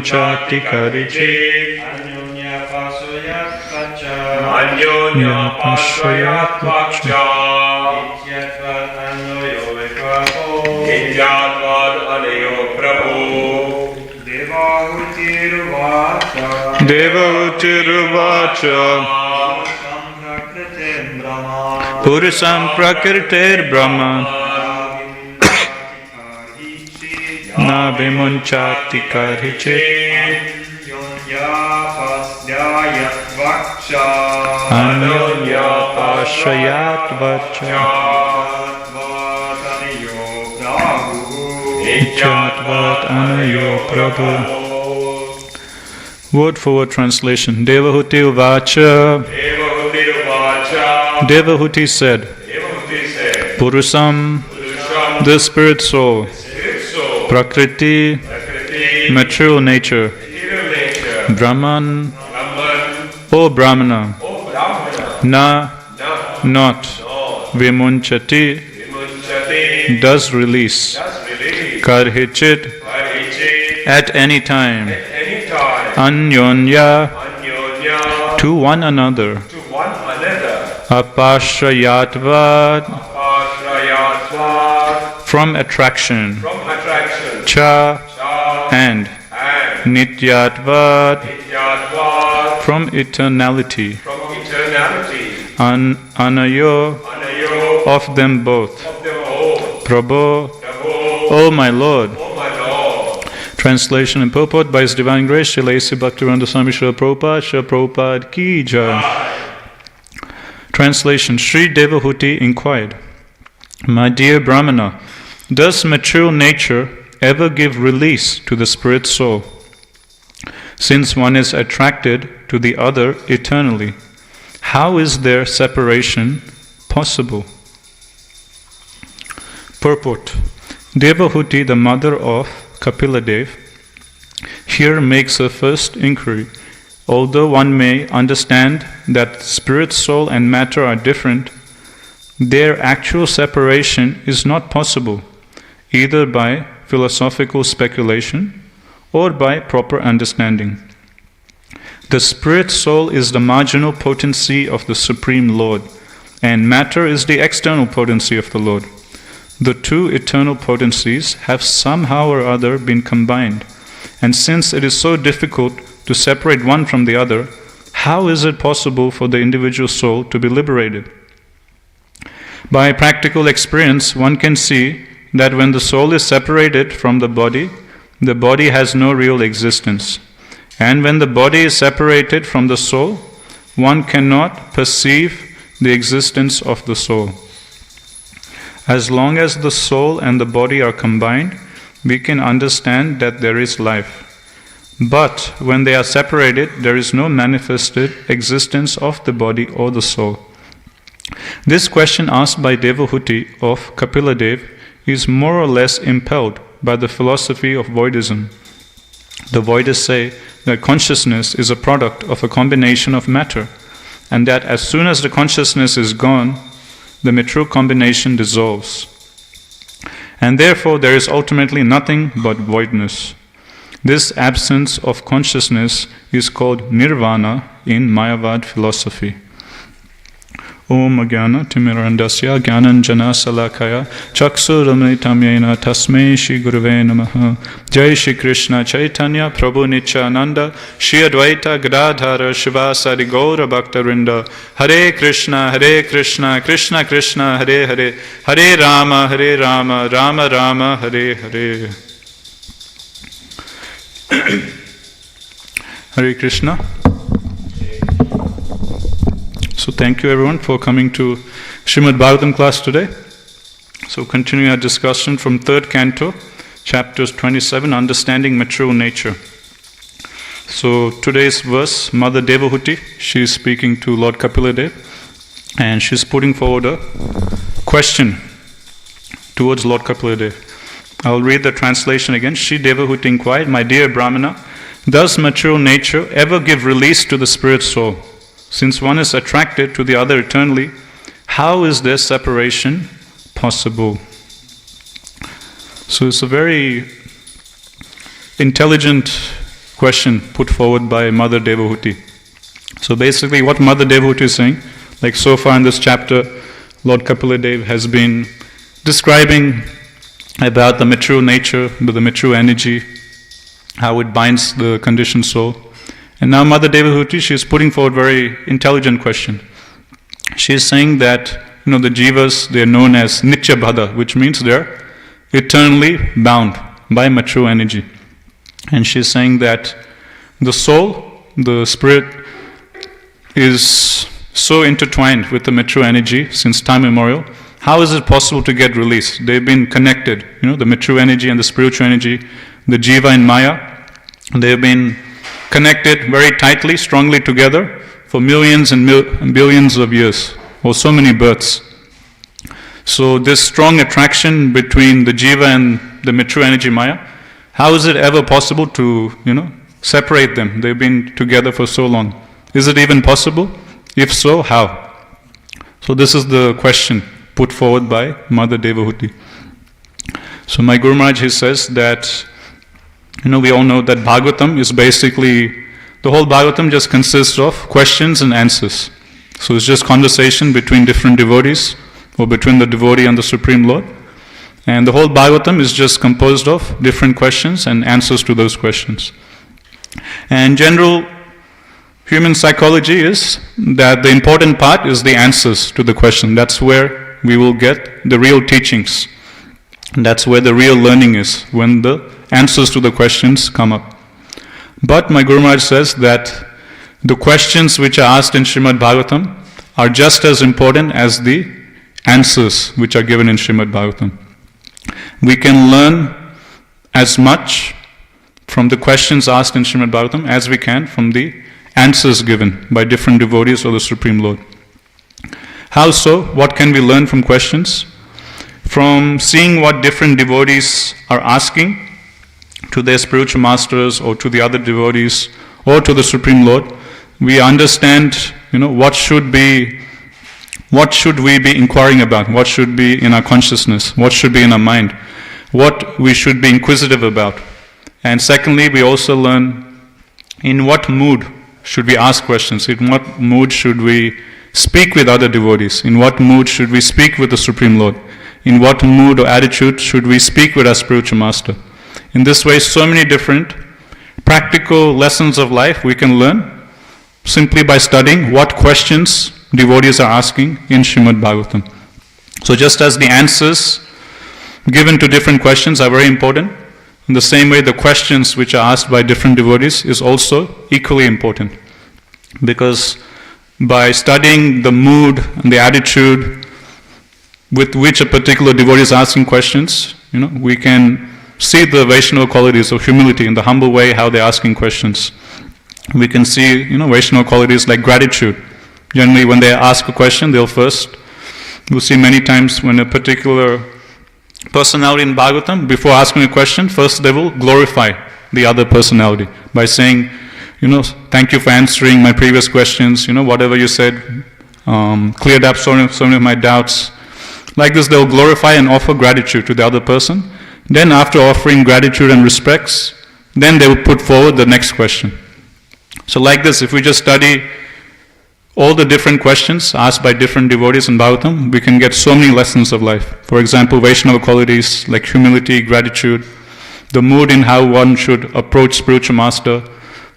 Chati Kariche Anyonya Pasuyat Vacha Anyonya Pasvayat Vacha Ityatvat Anyoyo Vikvapo Ityatvad Anayo Prabhu Devahutiruvacha Devahutiruvacha Samprakrite Brahma Purusam Prakritir Brahma Na Vimunchati Kariche Anyonya Pasvayat Vacha Ityatvat Anayo Prabhu. Word for word translation. Devahuti Uvacha. Devahuti said, Purusam, the spirit soul, Prakriti, material nature, Brahman, O Brahmana, Na, not, Vimunchati, does release, Karhichit, at any time, Anyonya, to one another, Apashrayatvad, from attraction, Cha, and Nityatvad, from eternality, Anayo, of them both, Prabhu, O my Lord. Translation and purport by His Divine Grace, Srila A.C. Bhaktivedanta Swami Srila Prabhupada, Srila Prabhupada Ki Jai. Translation. Sri Devahuti inquired, My dear Brahmana, does material nature ever give release to the spirit soul, since one is attracted to the other eternally? How is their separation possible? Purport. Devahuti, the mother of Kapiladev, here makes a first inquiry. Although one may understand that spirit, soul and matter are different, their actual separation is not possible, either by philosophical speculation or by proper understanding. The spirit soul is the marginal potency of the Supreme Lord, and matter is the external potency of the Lord. The two eternal potencies have somehow or other been combined, and since it is so difficult to separate one from the other, how is it possible for the individual soul to be liberated? By practical experience, one can see that when the soul is separated from the body has no real existence. And when the body is separated from the soul, one cannot perceive the existence of the soul. As long as the soul and the body are combined, we can understand that there is life. But when they are separated, there is no manifested existence of the body or the soul. This question asked by Devahuti of Kapiladev is more or less impelled by the philosophy of voidism. The voidists say that consciousness is a product of a combination of matter, and that as soon as the consciousness is gone, the material combination dissolves. And therefore there is ultimately nothing but voidness. This absence of consciousness is called nirvana in Mayavad philosophy. Om Agyana Timirandasya Gyananjana Salakaya Chaksuramritam Yena Tasmei Shri Guruve Namaha. Jai Shri Krishna Chaitanya Prabhu Nityananda Shri Advaita Gadadhara Shivasari Gaura Bhaktarinda. Hare Krishna Krishna Krishna Hare Hare Hare Rama Rama Rama Hare Hare. Hare Krishna. So thank you everyone for coming to Srimad Bhagavatam class today. So continuing our discussion from 3rd canto, chapters 27, Understanding Material Nature. So today's verse, Mother Devahuti, she is speaking to Lord Kapiladev, and she's putting forward a question towards Lord Kapiladev. I'll read the translation again. Shri Devahuti inquired, My dear Brahmana, does material nature ever give release to the spirit soul? Since one is attracted to the other eternally, how is their separation possible? So it's a very intelligent question put forward by Mother Devahuti. So basically what Mother Devahuti is saying, like so far in this chapter, Lord Kapila has been describing about the material nature, the material energy, how it binds the conditioned soul. And now Mother Devahuti, she is putting forward a very intelligent question. She is saying that, the jivas, they are known as nitya bhada, which means they are eternally bound by material energy. And she is saying that the soul, the spirit, is so intertwined with the material energy since time immemorial. How is it possible to get released? They've been connected, the material energy and the spiritual energy, the jiva and maya, they've been connected very tightly, strongly together for millions and billions of years, or so many births. So this strong attraction between the jiva and the material energy maya, how is it ever possible to, separate them? They've been together for so long. Is it even possible? If so, how? So this is the question put forward by Mother Devahuti. So my Guru Maharaj, he says that, we all know that Bhagavatam is basically, the whole Bhagavatam just consists of questions and answers. So it's just conversation between different devotees, or between the devotee and the Supreme Lord. And the whole Bhagavatam is just composed of different questions and answers to those questions. And general human psychology is that the important part is the answers to the question. That's where we will get the real teachings. And that's where the real learning is, when the answers to the questions come up. But my Guru Maharaj says that the questions which are asked in Srimad Bhagavatam are just as important as the answers which are given in Srimad Bhagavatam. We can learn as much from the questions asked in Srimad Bhagavatam as we can from the answers given by different devotees or the Supreme Lord. How so? What can we learn from questions? From seeing what different devotees are asking to their spiritual masters or to the other devotees or to the Supreme Lord, we understand, what should we be inquiring about? What should be in our consciousness? What should be in our mind? What we should be inquisitive about? And secondly, we also learn in what mood should we ask questions? In what mood should we speak with other devotees? In what mood should we speak with the Supreme Lord? In what mood or attitude should we speak with our spiritual master? In this way, so many different practical lessons of life we can learn simply by studying what questions devotees are asking in Srimad Bhagavatam. So just as the answers given to different questions are very important, in the same way the questions which are asked by different devotees is also equally important. Because by studying the mood and the attitude with which a particular devotee is asking questions, we can see the Vaishnava qualities of humility in the humble way how they're asking questions. We can see, Vaishnava qualities like gratitude. Generally, when they ask a question, we'll see many times when a particular personality in Bhagavatam, before asking a question, first they will glorify the other personality by saying, thank you for answering my previous questions, whatever you said cleared up so many of my doubts. Like this, they'll glorify and offer gratitude to the other person. Then after offering gratitude and respects, then they will put forward the next question. So like this, if we just study all the different questions asked by different devotees in Bhagavatam, we can get so many lessons of life. For example, Vaishnava qualities like humility, gratitude, the mood in how one should approach spiritual master,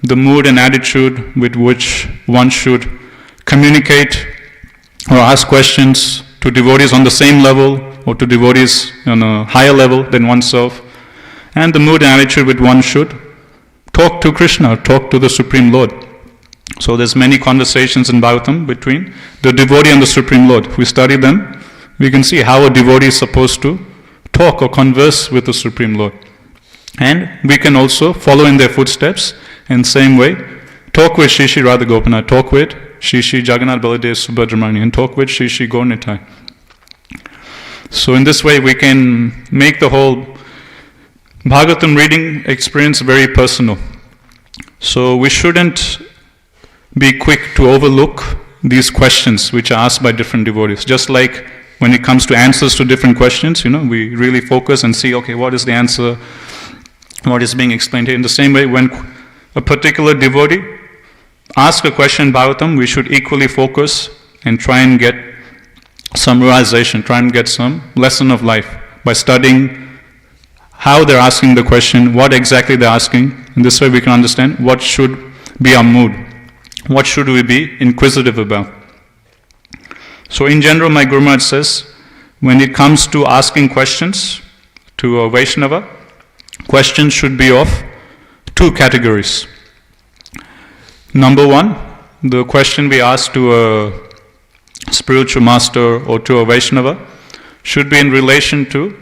the mood and attitude with which one should communicate or ask questions to devotees on the same level or to devotees on a higher level than oneself, and the mood and attitude with one should talk to Krishna, talk to the Supreme Lord. So there's many conversations in Bhagavatam between the devotee and the Supreme Lord. If we study them, we can see how a devotee is supposed to talk or converse with the Supreme Lord. And we can also follow in their footsteps in the same way, talk with Shri Shri Radha Gopinath, talk with Shri Shri Jagannath Baladev Subhadramani, and talk with Shri Shri Gaur Nitai. So in this way we can make the whole Bhagavatam reading experience very personal. So we shouldn't be quick to overlook these questions which are asked by different devotees. Just like when it comes to answers to different questions, we really focus and see, okay, what is the answer, what is being explained here. In the same way, when a particular devotee, ask a question in Bhagavatam, we should equally focus and try and get some realization, try and get some lesson of life by studying how they're asking the question, what exactly they're asking. In this way we can understand what should be our mood, what should we be inquisitive about. So in general, my Guru Maharaj says, when it comes to asking questions to a Vaishnava, questions should be of two categories. Number one, the question we ask to a spiritual master or to a Vaishnava should be in relation to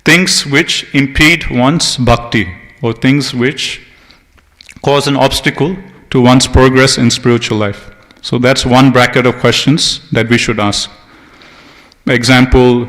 things which impede one's bhakti or things which cause an obstacle to one's progress in spiritual life. So that's one bracket of questions that we should ask. Example,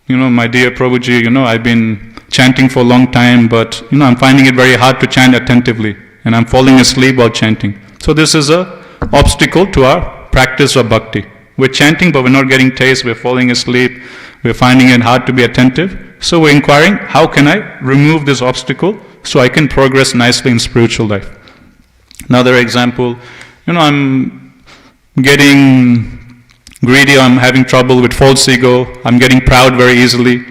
my dear Prabhuji, I've been chanting for a long time, but I'm finding it very hard to chant attentively, and I'm falling asleep while chanting. So this is an obstacle to our practice of bhakti. We're chanting, but we're not getting taste, we're falling asleep, we're finding it hard to be attentive. So we're inquiring, how can I remove this obstacle so I can progress nicely in spiritual life? Another example, I'm getting greedy, I'm having trouble with false ego, I'm getting proud very easily.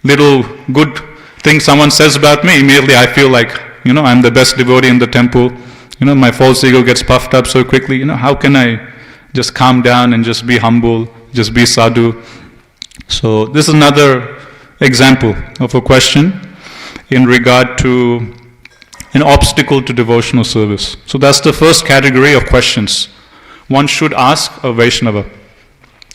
Little good thing someone says about me, immediately I feel like, I'm the best devotee in the temple. My false ego gets puffed up so quickly. How can I just calm down and just be humble, just be sadhu? So this is another example of a question in regard to an obstacle to devotional service. So that's the first category of questions one should ask a Vaishnava,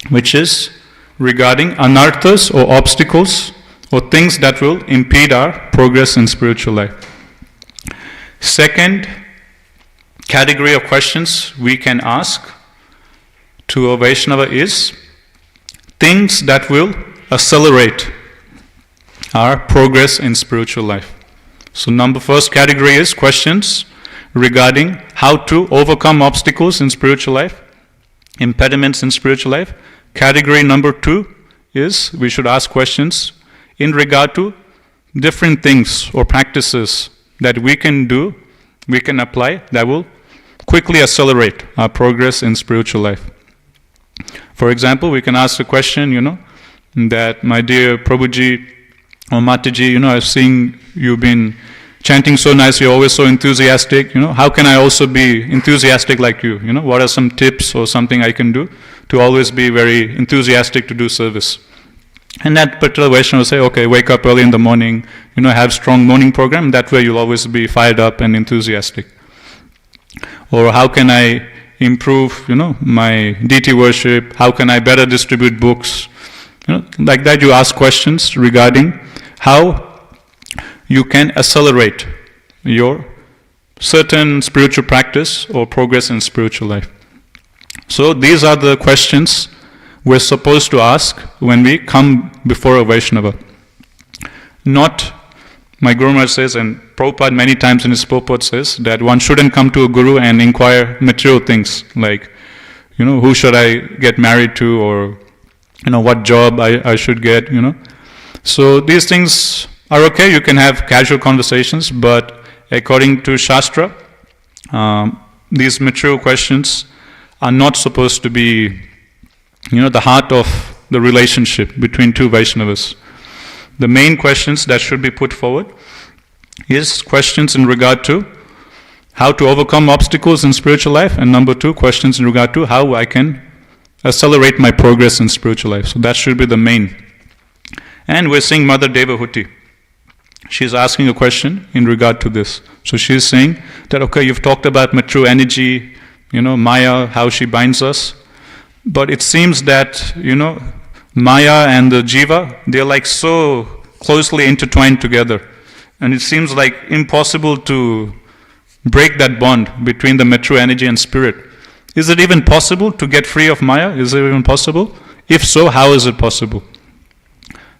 which is regarding anarthas or obstacles or things that will impede our progress in spiritual life. Second category of questions we can ask to a Vaishnava is things that will accelerate our progress in spiritual life. So first category is questions regarding how to overcome obstacles in spiritual life, impediments in spiritual life. Category number 2 is we should ask questions in regard to different things or practices that we can do, we can apply that will quickly accelerate our progress in spiritual life. For example, we can ask the question, that my dear Prabhuji or Mataji, I've seen you've been chanting so nice, you're always so enthusiastic, how can I also be enthusiastic like you? What are some tips or something I can do to always be very enthusiastic to do service? And that particular Vaishnava will say, okay, wake up early in the morning, have strong morning program, that way you'll always be fired up and enthusiastic. Or how can I improve, my deity worship, how can I better distribute books? Like that you ask questions regarding how you can accelerate your certain spiritual practice or progress in spiritual life. So these are the questions we're supposed to ask when we come before a Vaishnava. Not, my Guru Maharaj says, and Prabhupada many times in his purport says, that one shouldn't come to a Guru and inquire material things like, who should I get married to, or, what job I should get, So these things are okay, you can have casual conversations, but according to Shastra, these material questions are not supposed to be, the heart of the relationship between two Vaishnavas. The main questions that should be put forward is questions in regard to how to overcome obstacles in spiritual life, and number 2, questions in regard to how I can accelerate my progress in spiritual life. So that should be the main. And we're seeing Mother Devahuti. She's asking a question in regard to this. So she's saying that, okay, you've talked about material energy, Maya, how she binds us. But it seems that, Maya and the Jiva, they're like so closely intertwined together. And it seems like impossible to break that bond between the material energy and spirit. Is it even possible to get free of Maya? Is it even possible? If so, how is it possible?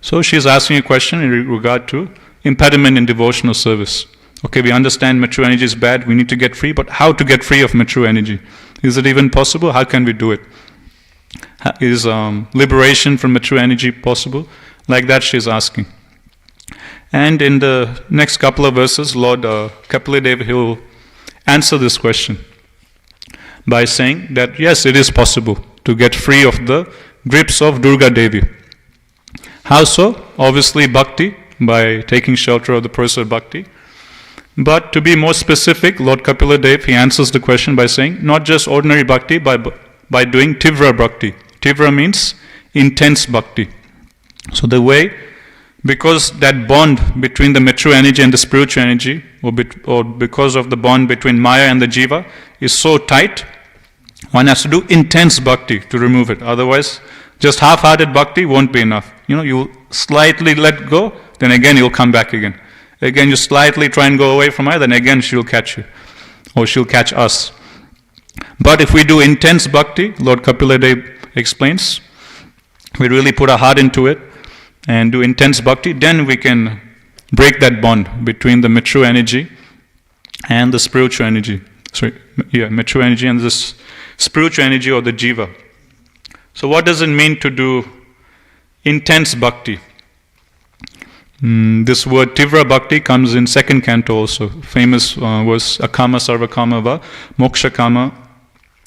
So she's asking a question in regard to impediment in devotional service. Okay, we understand material energy is bad, we need to get free, but how to get free of material energy? Is it even possible? How can we do it? Is liberation from material energy possible? Like that she's asking. And in the next couple of verses, Lord Kapila Dev, he will answer this question by saying that yes, it is possible to get free of the grips of Durga Devi. How so? Obviously bhakti, by taking shelter of the personal bhakti. But to be more specific, Lord Kapila Dev, he answers the question by saying not just ordinary bhakti, by doing tivra bhakti. Tivra means intense bhakti. So the way, because that bond between the material energy and the spiritual energy, or because of the bond between Maya and the Jiva, is so tight, one has to do intense bhakti to remove it. Otherwise, just half-hearted bhakti won't be enough. You slightly let go, then again you'll come back again. Again, you slightly try and go away from her, then again she'll catch you, or she'll catch us. But if we do intense bhakti, Lord Kapila Dev explains, we really put our heart into it and do intense bhakti, then we can break that bond between the material energy and the spiritual energy. Material energy and this spiritual energy or the jiva. So what does it mean to do intense bhakti? This word tivra bhakti comes in second canto also. Famous was akama sarvakama va moksha kama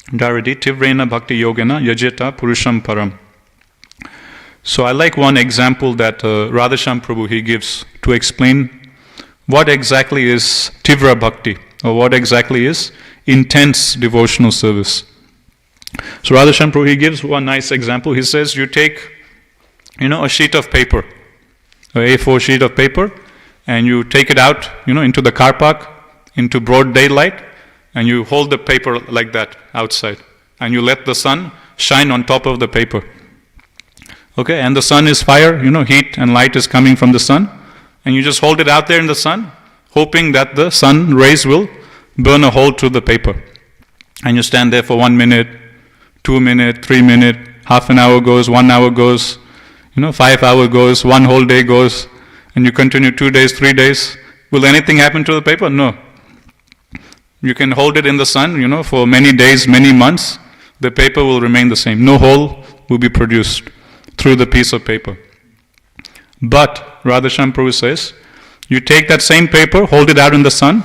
dharadi tivrena bhakti yogena yajeta purusham param. So I like one example that Radhasham Prabhu he gives to explain what exactly is tivra bhakti, or what exactly is intense devotional service. So Radhasham Prabhu he gives one nice example. He says you take a sheet of paper, a A4 sheet of paper, and you take it out, into the car park, into broad daylight, and you hold the paper like that outside, and you let the sun shine on top of the paper. Okay, and the sun is fire, heat and light is coming from the sun, and you just hold it out there in the sun, hoping that the sun rays will burn a hole through the paper. And you stand there for 1 minute, 2 minutes, 3 minutes, half an hour goes, 1 hour goes, 5 hours goes, 1 whole day goes, and you continue 2 days, 3 days. Will anything happen to the paper? No. You can hold it in the sun, for many days, many months. The paper will remain the same. No hole will be produced through the piece of paper. But, Radhasham Prabhu says, you take that same paper, hold it out in the sun,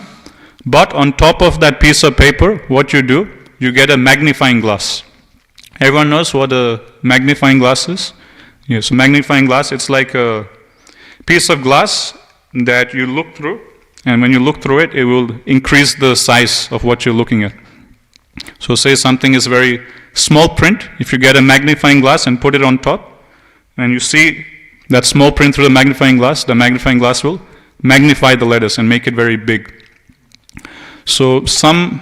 but on top of that piece of paper, what you do, you get a magnifying glass. Everyone knows what a magnifying glass is? Yes, magnifying glass, it's like a piece of glass that you look through, and when you look through it, it will increase the size of what you're looking at. So say something is very small print, if you get a magnifying glass and put it on top, and you see that small print through the magnifying glass will magnify the letters and make it very big. So some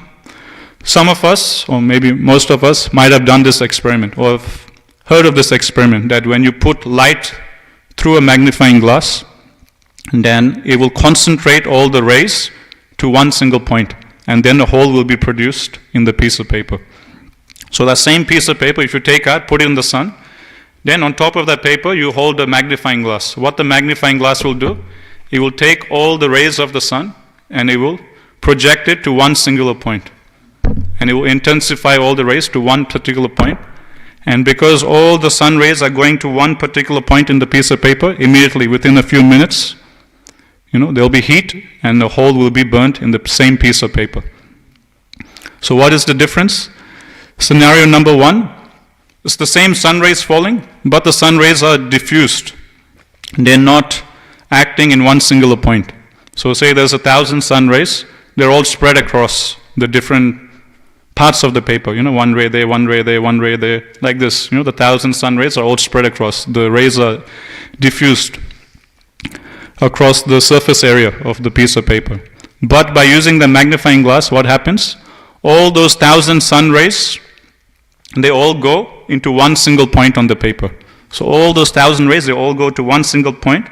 of us, or maybe most of us, might have done this experiment, or have heard of this experiment, that when you put light through a magnifying glass, then it will concentrate all the rays to one single point, and then a hole will be produced in the piece of paper. So that same piece of paper, if you take out, put it in the sun, then on top of that paper you hold a magnifying glass. What the magnifying glass will do, it will take all the rays of the sun and it will project it to one singular point. And it will intensify all the rays to one particular point. And because all the sun rays are going to one particular point in the piece of paper, immediately within a few minutes, there will be heat and the hole will be burnt in the same piece of paper. So what is the difference? Scenario number 1, it's the same sun rays falling, but the sun rays are diffused. They're not acting in one singular point. So say there's 1,000 sun rays, they're all spread across the different parts of the paper. One ray there, one ray there, one ray there, like this. The 1,000 sun rays are all spread across. The rays are diffused across the surface area of the piece of paper. But by using the magnifying glass, what happens? All those 1,000 sun rays, they all go into one single point on the paper. So all those 1,000 rays, they all go to one single point,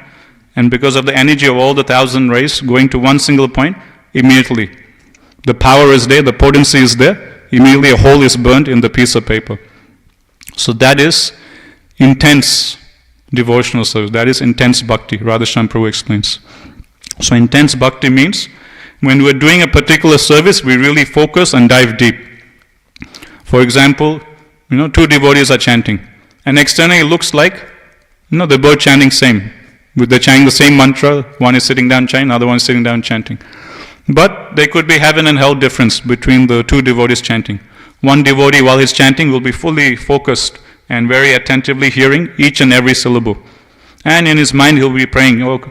and because of the energy of all the 1,000 rays going to one single point, immediately the power is there, the potency is there, immediately a hole is burnt in the piece of paper. So that is intense devotional service. That is intense bhakti, Radhasham Prabhu explains. So intense bhakti means when we're doing a particular service, we really focus and dive deep. For example, 2 devotees are chanting, and externally it looks like, they're both chanting same. They're chanting the same mantra. One is sitting down chanting, another one is sitting down chanting. But there could be heaven and hell difference between the two devotees chanting. One devotee, while he's chanting, will be fully focused and very attentively hearing each and every syllable. And in his mind, he'll be praying, "Oh,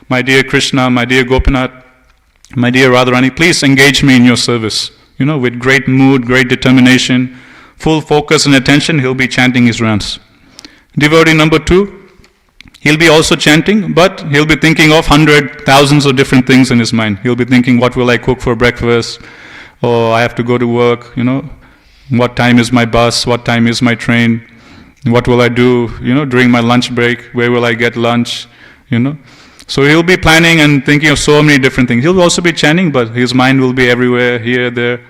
my dear Krishna, my dear Gopinath, my dear Radharani, please engage me in your service." With great mood, great determination, full focus and attention, he'll be chanting his rounds. Devotee number 2, he'll be also chanting, but he'll be thinking of thousands of different things in his mind. He'll be thinking, what will I cook for breakfast? Or I have to go to work, What time is my bus? What time is my train? What will I do, during my lunch break? Where will I get lunch? So he'll be planning and thinking of so many different things. He'll also be chanting, but his mind will be everywhere, here, there.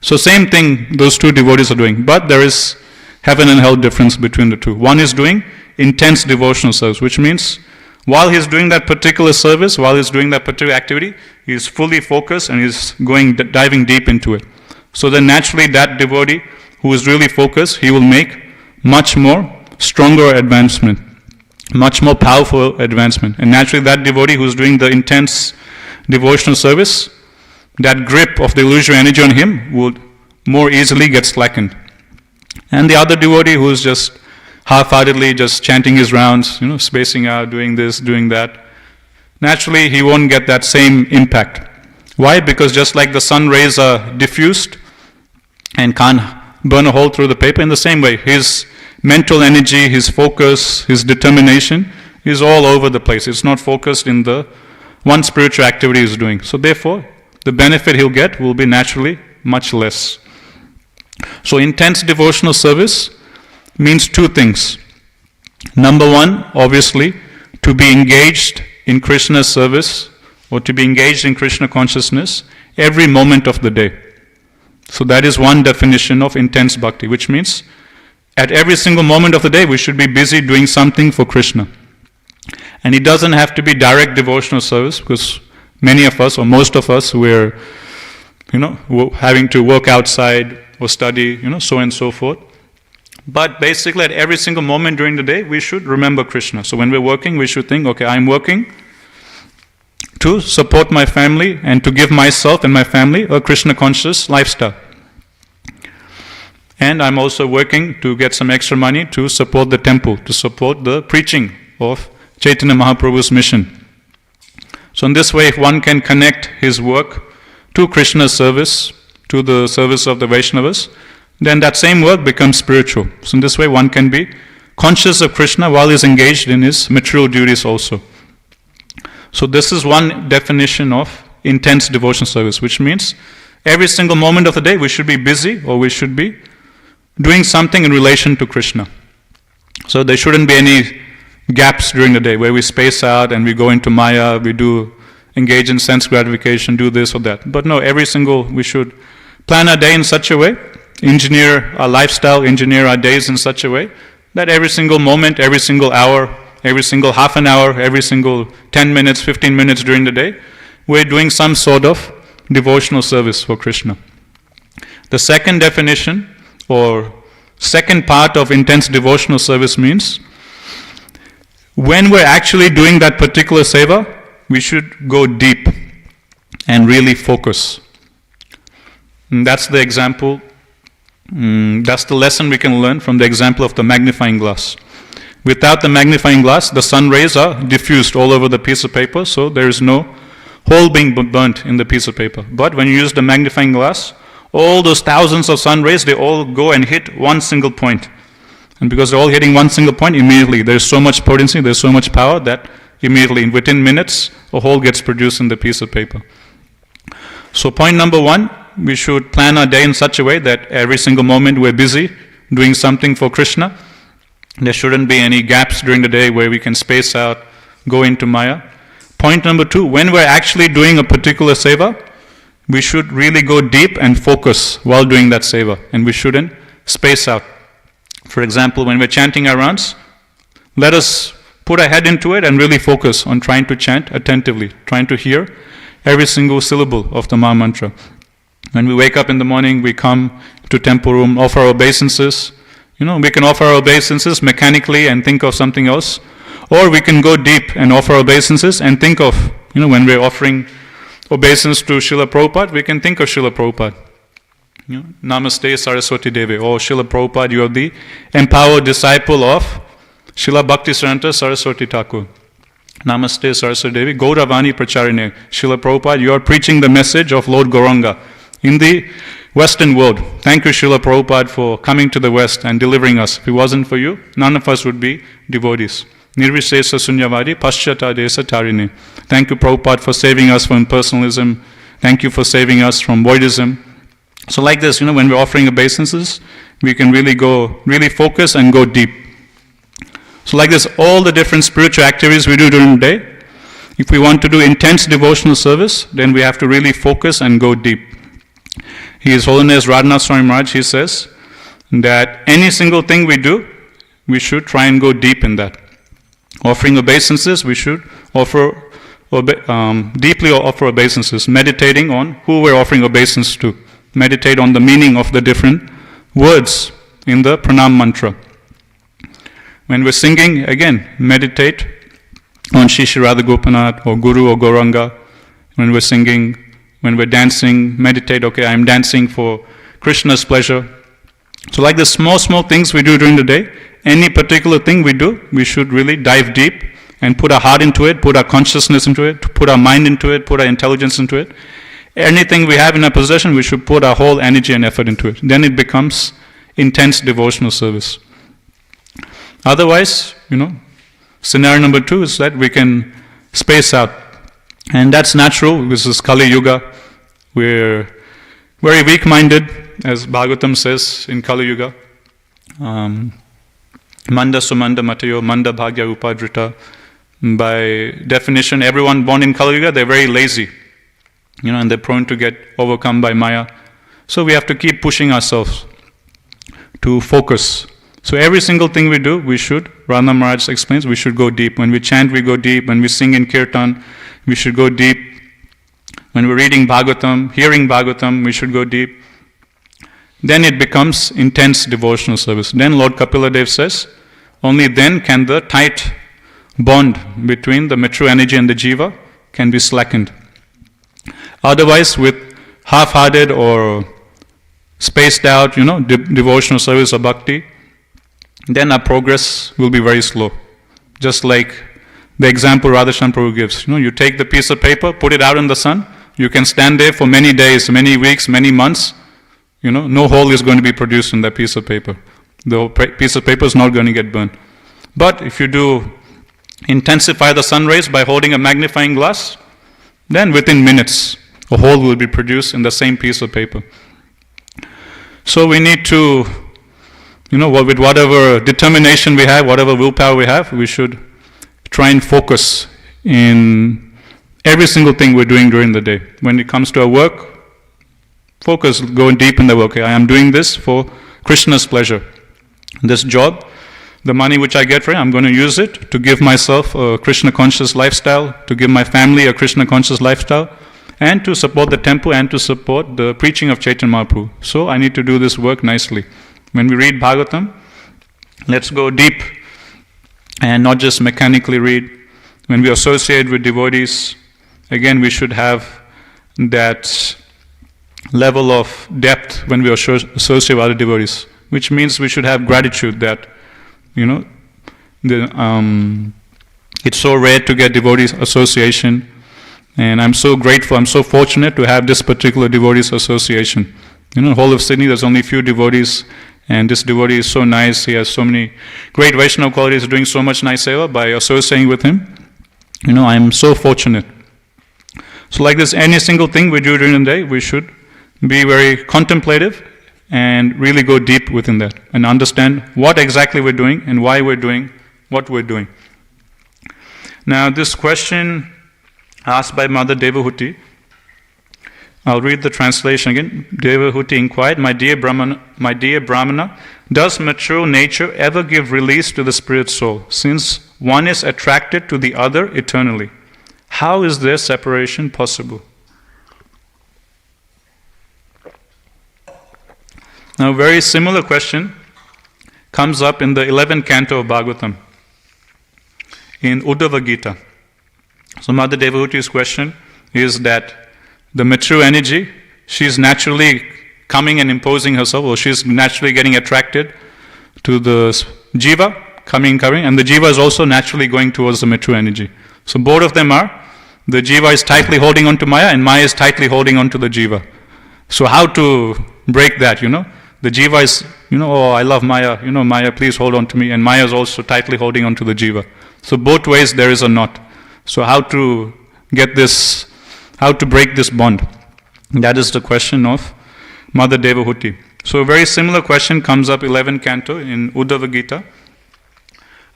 So same thing those two devotees are doing. But there is heaven and hell difference between the two. One is doing intense devotional service, which means while he's doing that particular service, while he's doing that particular activity, he's fully focused and he's diving deep into it. So then naturally that devotee who is really focused, he will make much more stronger advancement, much more powerful advancement. And naturally that devotee who's doing the intense devotional service, that grip of the illusory energy on him would more easily get slackened. And the other devotee who is just half-heartedly just chanting his rounds, spacing out, doing this, doing that, naturally he won't get that same impact. Why? Because just like the sun rays are diffused and can't burn a hole through the paper, in the same way, his mental energy, his focus, his determination is all over the place. It's not focused in the one spiritual activity he's doing. So therefore, the benefit he'll get will be naturally much less. So intense devotional service means two things. Number one, obviously, to be engaged in Krishna's service or to be engaged in Krishna consciousness every moment of the day. So that is one definition of intense bhakti, which means at every single moment of the day we should be busy doing something for Krishna. And it doesn't have to be direct devotional service, because many of us, or most of us, we're having to work outside or study, so and so forth. But basically at every single moment during the day, we should remember Krishna. So when we're working, we should think, okay, I'm working to support my family and to give myself and my family a Krishna conscious lifestyle. And I'm also working to get some extra money to support the temple, to support the preaching of Chaitanya Mahaprabhu's mission. So in this way, if one can connect his work to Krishna's service, to the service of the Vaishnavas, then that same work becomes spiritual. So in this way, one can be conscious of Krishna while he's engaged in his material duties also. So this is one definition of intense devotional service, which means every single moment of the day we should be busy, or we should be doing something in relation to Krishna. So there shouldn't be any gaps during the day where we space out and we go into Maya, we engage in sense gratification, do this or that. But no, we should plan our day in such a way, engineer our lifestyle, engineer our days in such a way that every single moment, every single hour, every single half an hour, every single 10 minutes, 15 minutes during the day, we're doing some sort of devotional service for Krishna. The second definition, or second part of intense devotional service means when we're actually doing that particular seva, we should go deep and really focus. And that's the example, that's the lesson we can learn from the example of the magnifying glass. Without the magnifying glass, the sun rays are diffused all over the piece of paper, so there is no hole being burnt in the piece of paper. But when you use the magnifying glass, all those thousands of sun rays, they all go and hit one single point. And because they're all hitting one single point, immediately there's so much potency, there's so much power that immediately, within minutes, a hole gets produced in the piece of paper. So point number one, we should plan our day in such a way that every single moment we're busy doing something for Krishna. There shouldn't be any gaps during the day where we can space out, go into Maya. Point number two, when we're actually doing a particular seva, we should really go deep and focus while doing that seva, and we shouldn't space out. For example, when we're chanting our rounds, let us put our head into it and really focus on trying to chant attentively, trying to hear every single syllable of the Maha Mantra. When we wake up in the morning, we come to temple room, offer our obeisances. We can offer our obeisances mechanically and think of something else. Or we can go deep and offer obeisances and think of, when we're offering obeisance to Srila Prabhupada, we can think of Srila Prabhupada. Namaste Saraswati Devi. Oh, Srila Prabhupada, you are the empowered disciple of Srila Bhaktisaranta Saraswati Thakur. Namaste Saraswati Devi. Gauravani Pracharine. Srila Prabhupada, you are preaching the message of Lord Gauranga in the Western world. Thank you, Srila Prabhupada, for coming to the West and delivering us. If it wasn't for you, none of us would be devotees. Nirvisesa Sunyavadi Paschata Desa Tarini. Thank you, Prabhupada, for saving us from impersonalism. Thank you for saving us from voidism. So like this, when we're offering obeisances, we can really focus and go deep. So like this, all the different spiritual activities we do during the day, if we want to do intense devotional service, then we have to really focus and go deep. His Holiness Radhanath Swami Maharaj, he says that any single thing we do, we should try and go deep in that. Offering obeisances, we should deeply offer obeisances, meditating on who we're offering obeisance to. Meditate on the meaning of the different words in the pranam mantra. When we're singing, again, meditate on Shri Shri Radha Gopinath or Guru or Gauranga. When we're singing, when we're dancing, meditate, okay, I'm dancing for Krishna's pleasure. So like the small things we do during the day, any particular thing we do, we should really dive deep and put our heart into it, put our consciousness into it, put our mind into it, put our intelligence into it. Anything we have in our possession, we should put our whole energy and effort into it. Then it becomes intense devotional service. Otherwise, scenario number 2 is that we can space out. And that's natural. This is Kali Yuga. We're very weak-minded, as Bhagavatam says in Kali Yuga. Manda Sumanda Matayo, Manda Bhagya Upadrita. By definition, everyone born in Kali Yuga, they're very lazy. And they're prone to get overcome by Maya. So we have to keep pushing ourselves to focus. So every single thing we do, we should, Radha Maharaj explains, we should go deep. When we chant, we go deep. When we sing in Kirtan, we should go deep. When we're reading Bhagavatam, hearing Bhagavatam, we should go deep. Then it becomes intense devotional service. Then Lord Kapila Dev says, only then can the tight bond between the mature energy and the jiva can be slackened. Otherwise, with half-hearted or spaced out, devotional service or bhakti, then our progress will be very slow. Just like the example Radhashyam Prabhu gives. You take the piece of paper, put it out in the sun, you can stand there for many days, many weeks, many months, no hole is going to be produced in that piece of paper. The piece of paper is not going to get burned. But if you do intensify the sun rays by holding a magnifying glass, then within minutes, a hole will be produced in the same piece of paper. So we need to, with whatever determination we have, whatever willpower we have, we should try and focus in every single thing we're doing during the day. When it comes to our work, focus, go deep in the work. Okay, I am doing this for Krishna's pleasure. This job, the money which I get for it, I'm going to use it to give myself a Krishna conscious lifestyle, to give my family a Krishna conscious lifestyle, and to support the temple and to support the preaching of Chaitanya Mahaprabhu. So I need to do this work nicely. When we read Bhagavatam, let's go deep and not just mechanically read. When we associate with devotees, again we should have that level of depth when we associate with other devotees, which means we should have gratitude that, it's so rare to get devotees association. And I'm so grateful, I'm so fortunate to have this particular devotees association. In the whole of Sydney, there's only few devotees, and this devotee is so nice, he has so many great Vaishnava qualities, doing so much nice seva. By associating with him, I'm so fortunate. So like this, any single thing we do during the day, we should be very contemplative and really go deep within that and understand what exactly we're doing and why we're doing what we're doing. Now this question asked by Mother Devahuti, I'll read the translation again. Devahuti inquired, my dear Brahmana, does material nature ever give release to the spirit soul, since one is attracted to the other eternally? How is their separation possible? Now a very similar question comes up in the 11th canto of Bhagavatam. in Uddhava Gita. So Mother Devahuti's question is that the material energy, she's naturally coming and imposing herself, or she's naturally getting attracted to the jiva, coming, and the jiva is also naturally going towards the material energy. So both of them are, the jiva is tightly holding on to Maya, and Maya is tightly holding on to the jiva. So how to break that, The jiva is, oh, I love Maya, Maya, please hold on to me, and Maya is also tightly holding on to the jiva. So both ways there is a knot. So how to get this, how to break this bond? That is the question of Mother Devahuti. So a very similar question comes up 11th canto in Uddhava Gita.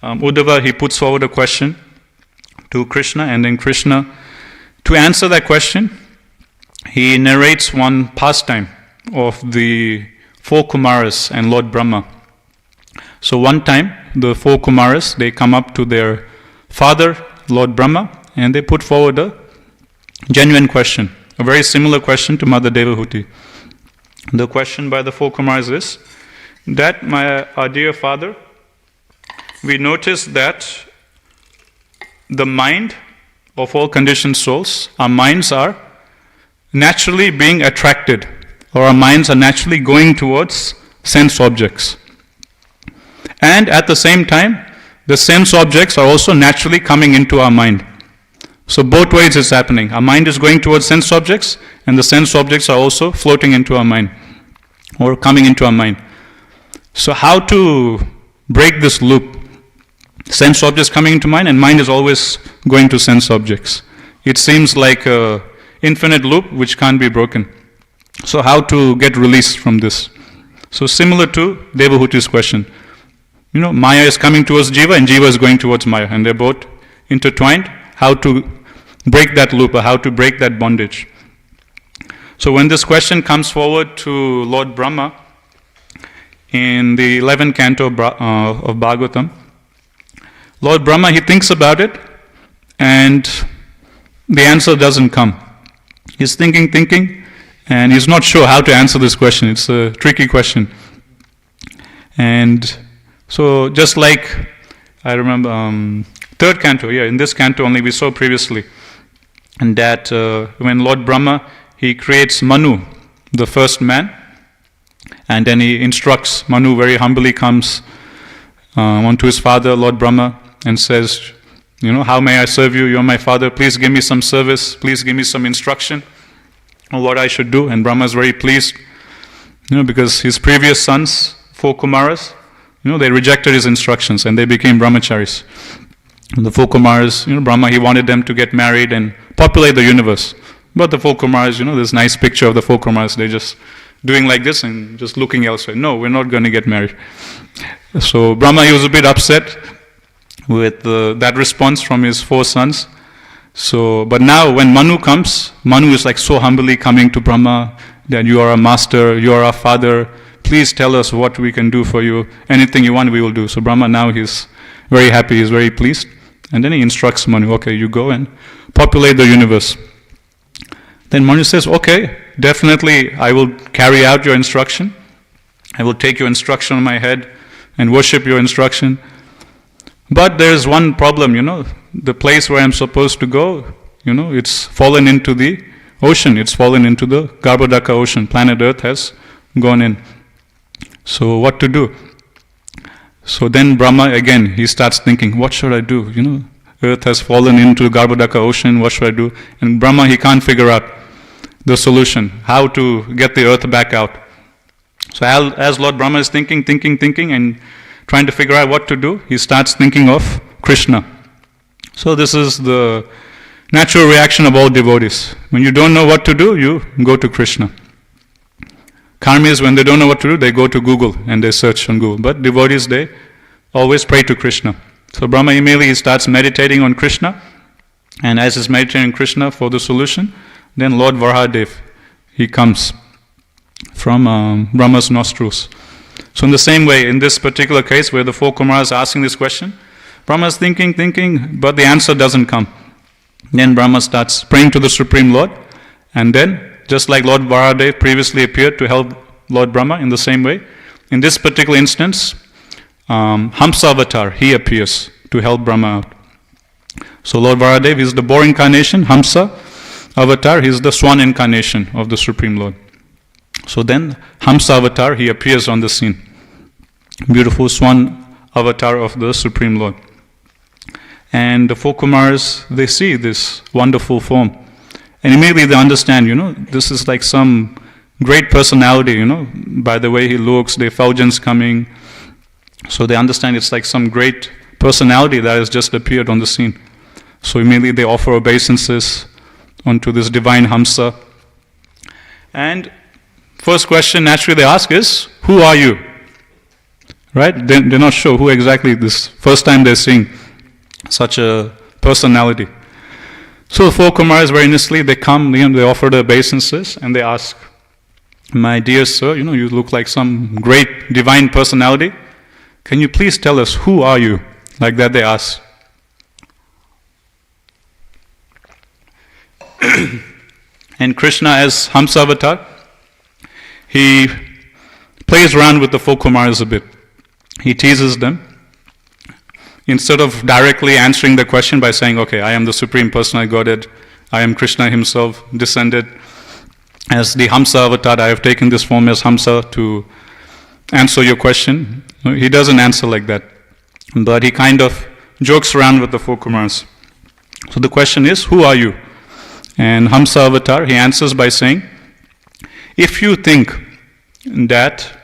Uddhava, he puts forward a question to Krishna, and then Krishna, to answer that question, he narrates one pastime of the 4 Kumaras and Lord Brahma. So one time, the 4 Kumaras, they come up to their father, Lord Brahma, and they put forward a genuine question, a very similar question to Mother Devahuti. The question by the 4 Kumaras is that, our dear father, we notice that the mind of all conditioned souls, our minds are naturally being attracted, or our minds are naturally going towards sense objects. And at the same time, the sense objects are also naturally coming into our mind. So both ways it's happening. Our mind is going towards sense objects, and the sense objects are also floating into our mind, or coming into our mind. So how to break this loop? Sense objects coming into mind, and mind is always going to sense objects. It seems like an infinite loop which can't be broken. So how to get released from this? So similar to Devahuti's question. Maya is coming towards Jiva, and Jiva is going towards Maya, and they're both intertwined. How to break that loop, or how to break that bondage? So when this question comes forward to Lord Brahma in the 11th canto of Bhagavatam, Lord Brahma, he thinks about it, and the answer doesn't come. He's thinking, and he's not sure how to answer this question. It's a tricky question. And so just like, I remember, 3rd canto, in this canto only we saw previously, and that when Lord Brahma, he creates Manu, the first man, and then he instructs, Manu very humbly comes onto his father, Lord Brahma, and says, how may I serve you? You're my father. Please give me some service. Please give me some instruction on what I should do. And Brahma is very pleased, because his previous sons, 4 Kumaras, they rejected his instructions and they became brahmacharis. And the 4 Kumaras, Brahma, he wanted them to get married and populate the universe. But the 4 Kumaras, this nice picture of the 4 Kumaras, they're just doing like this and just looking elsewhere. No, we're not going to get married. So Brahma, he was a bit upset with that response from his 4 sons. So, but now when Manu comes, Manu is like so humbly coming to Brahma, that you are our master, you are our father, please tell us what we can do for you, anything you want we will do. So Brahma now he's very happy, he's very pleased, and then he instructs Manu, okay, you go and populate the universe. Then Manu says, okay, definitely I will carry out your instruction, I will take your instruction on my head and worship your instruction. But there is one problem, the place where I'm supposed to go, it's fallen into the ocean, it's fallen into the Garbhodaka ocean, planet Earth has gone in. So what to do? So then Brahma again, he starts thinking, what should I do? Earth has fallen into the Garbhodaka ocean, what should I do? And Brahma, he can't figure out the solution, how to get the earth back out. So as Lord Brahma is thinking, and trying to figure out what to do, he starts thinking of Krishna. So this is the natural reaction of all devotees. When you don't know what to do, you go to Krishna. Karmis, when they don't know what to do, they go to Google and they search on Google. But devotees, they always pray to Krishna. So Brahma immediately starts meditating on Krishna, and as he's meditating on Krishna for the solution, then Lord Varahadev, he comes from Brahma's nostrils. So in the same way, in this particular case where the 4 Kumaras are asking this question, Brahma is thinking, but the answer doesn't come. Then Brahma starts praying to the Supreme Lord, and then, just like Lord Varahadev previously appeared to help Lord Brahma in the same way, in this particular instance, Hamsa Avatar, he appears to help Brahma out. So Lord Varadev is the boar incarnation, Hamsa avatar, he is the swan incarnation of the Supreme Lord. So then Hamsa avatar, he appears on the scene. Beautiful swan avatar of the Supreme Lord. And the four Kumars, they see this wonderful form. And immediately they understand, this is like some great personality, by the way he looks, the effulgence coming. So they understand it's like some great personality that has just appeared on the scene. So immediately they offer obeisances onto this divine Hamsa. And first question naturally they ask is, who are you? Right? They're not sure who exactly this first time they're seeing such a personality. So the four Kumars very innocently, they come, they offer the obeisances and they ask, my dear sir, you look like some great divine personality. Can you please tell us, who are you? Like that they ask. And Krishna as Hamsa avatar, he plays around with the four Kumars a bit. He teases them. Instead of directly answering the question by saying, okay, I am the Supreme Personality Godhead, I am Krishna himself, descended as the Hamsa avatar, I have taken this form as Hamsa to answer your question. He doesn't answer like that, but he kind of jokes around with the four Kumars. So the question is, who are you? And Hamsa avatar, he answers by saying, if you think that,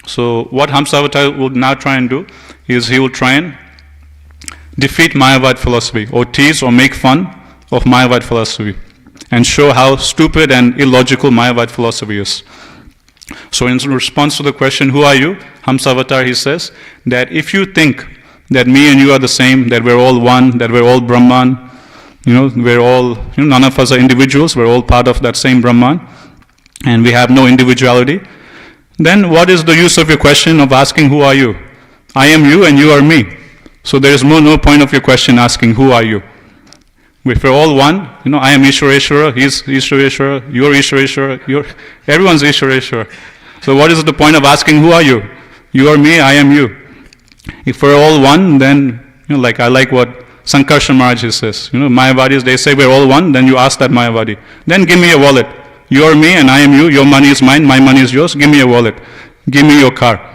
so what Hamsa avatar will now try and do is he will try and defeat Mayavad philosophy, or tease or make fun of Mayavad philosophy, and show how stupid and illogical Mayavad philosophy is. So in response to the question, who are you? Hamsa avatar, he says that if you think that me and you are the same, that we're all one, that we're all Brahman, we're all, none of us are individuals, we're all part of that same Brahman, and we have no individuality, then what is the use of your question of asking, who are you? I am you and you are me. So there is no point of your question asking, who are you? If we're all one, I am Ishwareshwara, he's Ishwareshwara, you're Ishwareshwara, everyone's Ishwareshwara. So what is the point of asking, who are you? You are me, I am you. If we're all one, then, like I like what Sankarshan Maharaj says, Mayavadis, they say we're all one, then you ask that Mayavadi. Then give me a wallet. You are me and I am you, your money is mine, my money is yours, give me a wallet. Give me your car.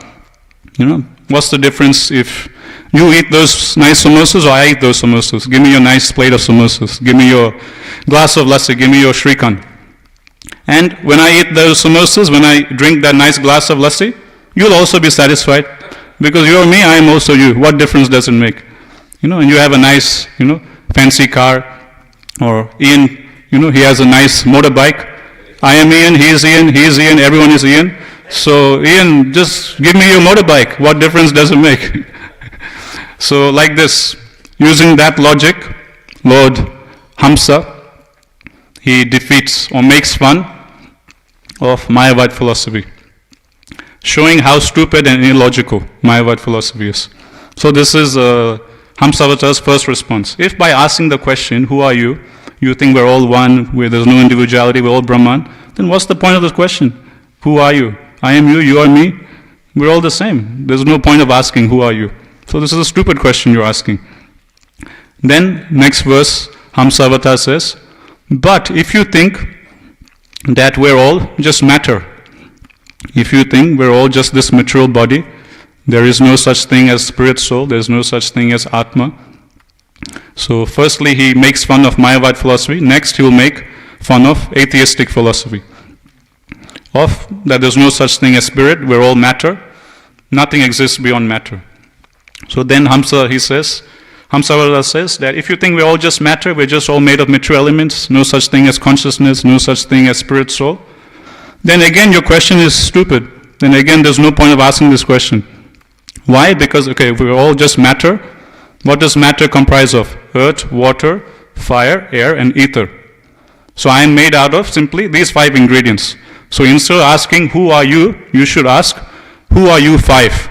What's the difference if you eat those nice samosas or I eat those samosas? Give me your nice plate of samosas. Give me your glass of lassi. Give me your shrikand. And when I eat those samosas, when I drink that nice glass of lassi, you'll also be satisfied. Because you're me, I am also you. What difference does it make? And you have a nice, fancy car. Or Ian, he has a nice motorbike. I am Ian, he is Ian, everyone is Ian. So Ian, just give me your motorbike. What difference does it make? So like this, using that logic, Lord Hamsa, he defeats or makes fun of Mayavad philosophy, showing how stupid and illogical Mayavad philosophy is. So this is Hamsa avatar's first response. If by asking the question, who are you, you think we're all one, where there's no individuality, we're all Brahman, then what's the point of this question? Who are you? I am you are me, we're all the same. There's no point of asking, who are you? So this is a stupid question you're asking. Then, next verse, Hamsa avatar says, but if you think that we're all just matter, if you think we're all just this material body, there is no such thing as spirit soul, there is no such thing as Atma. So firstly he makes fun of Mayavad philosophy, next he will make fun of atheistic philosophy. Of that there's no such thing as spirit, we're all matter, nothing exists beyond matter. So then Hamsa avatar says that if you think we're all just matter, we're just all made of material elements, no such thing as consciousness, no such thing as spirit soul, then again your question is stupid. Then again there's no point of asking this question. Why? Because, if we're all just matter, what does matter comprise of? Earth, water, fire, air, and ether. So I am made out of simply these 5 ingredients. So instead of asking, who are you, you should ask, who are you 5?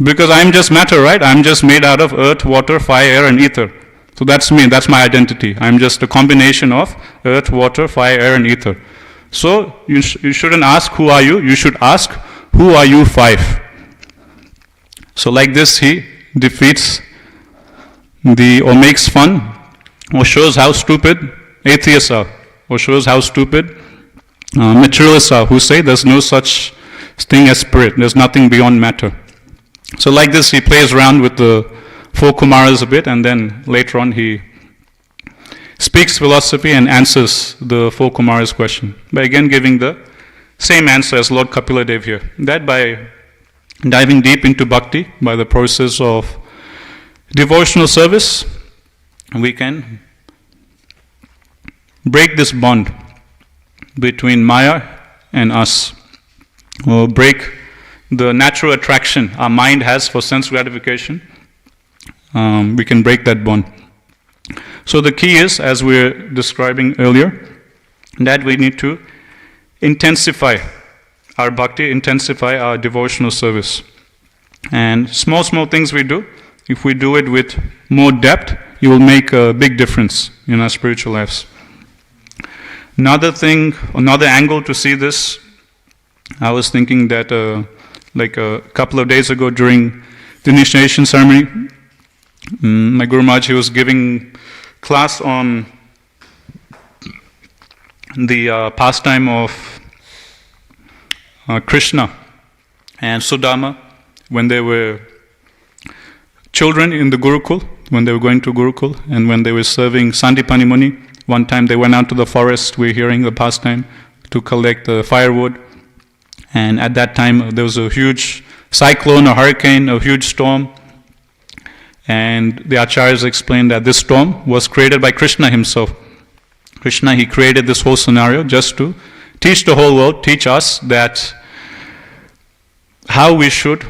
Because I'm just matter, right? I'm just made out of earth, water, fire, air, and ether. So that's me, that's my identity. I'm just a combination of earth, water, fire, air, and ether. So you shouldn't ask, who are you? You should ask, who are you 5? So like this he defeats or makes fun or shows how stupid atheists are, or shows how stupid materialists are, who say there's no such thing as spirit, there's nothing beyond matter. So like this, he plays around with the four Kumaras a bit, and then later on he speaks philosophy and answers the four Kumaras' question by again giving the same answer as Lord Kapila here, that by diving deep into bhakti, by the process of devotional service, we can break this bond between Maya and us, or break the natural attraction our mind has for sense gratification. We can break that bond. So the key is, as we were describing earlier, that we need to intensify our bhakti, intensify our devotional service. And small things we do, if we do it with more depth, it will make a big difference in our spiritual lives. Another thing, another angle to see this, I was thinking that like a couple of days ago during the initiation ceremony, my Guru Maharaj, he was giving class on the pastime of Krishna and Sudama when they were children in the Gurukul, when they were going to Gurukul, and when they were serving Sandipani Muni. One time they went out to the forest, we're hearing the pastime, to collect the firewood. And at that time there was a huge cyclone, a hurricane, a huge storm. And the acharyas explained that this storm was created by Krishna himself. Krishna, he created this whole scenario just to teach the whole world, teach us that how we should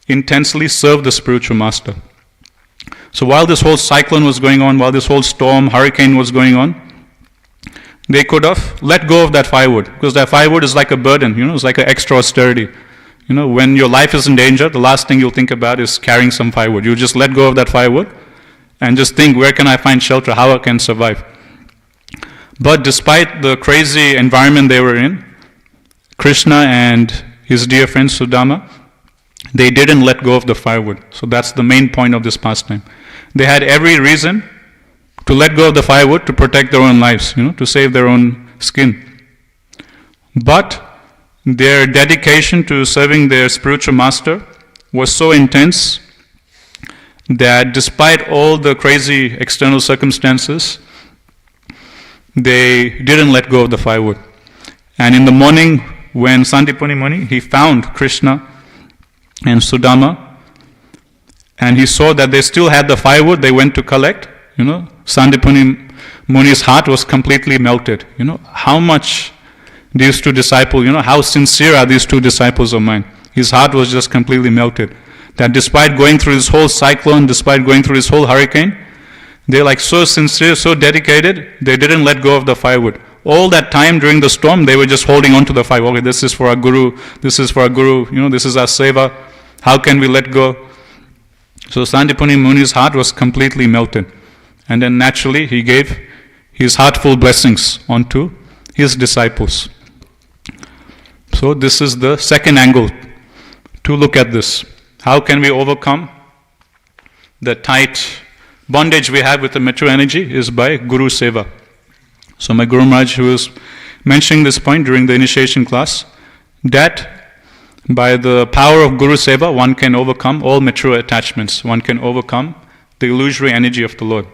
intensely serve the spiritual master. So while this whole cyclone was going on, while this whole storm, hurricane was going on, they could have let go of that firewood, because that firewood is like a burden, it's like an extra austerity. When your life is in danger, the last thing you'll think about is carrying some firewood. You just let go of that firewood and just think, where can I find shelter, how I can survive. But despite the crazy environment they were in, Krishna and his dear friend Sudama, they didn't let go of the firewood. So that's the main point of this pastime. They had every reason to let go of the firewood to protect their own lives, to save their own skin. But their dedication to serving their spiritual master was so intense that despite all the crazy external circumstances, they didn't let go of the firewood. And in the morning, when Sandipani Muni, he found Krishna and Sudama, and he saw that they still had the firewood they went to collect, Sandipani Muni's heart was completely melted. How much these two disciples, how sincere are these two disciples of mine? His heart was just completely melted. That despite going through this whole cyclone, despite going through this whole hurricane, they're like so sincere, so dedicated, they didn't let go of the firewood. All that time during the storm, they were just holding on to the firewood. Okay, this is for our Guru, this is for our Guru, this is our Seva. How can we let go? So Sandipani Muni's heart was completely melted. And then naturally, he gave his heartful blessings onto his disciples. So this is the second angle to look at this. How can we overcome the tight bondage we have with the material energy is by Guru Seva. So my Guru Maharaj, who was mentioning this point during the initiation class, that by the power of Guru Seva, one can overcome all material attachments. One can overcome the illusory energy of the Lord.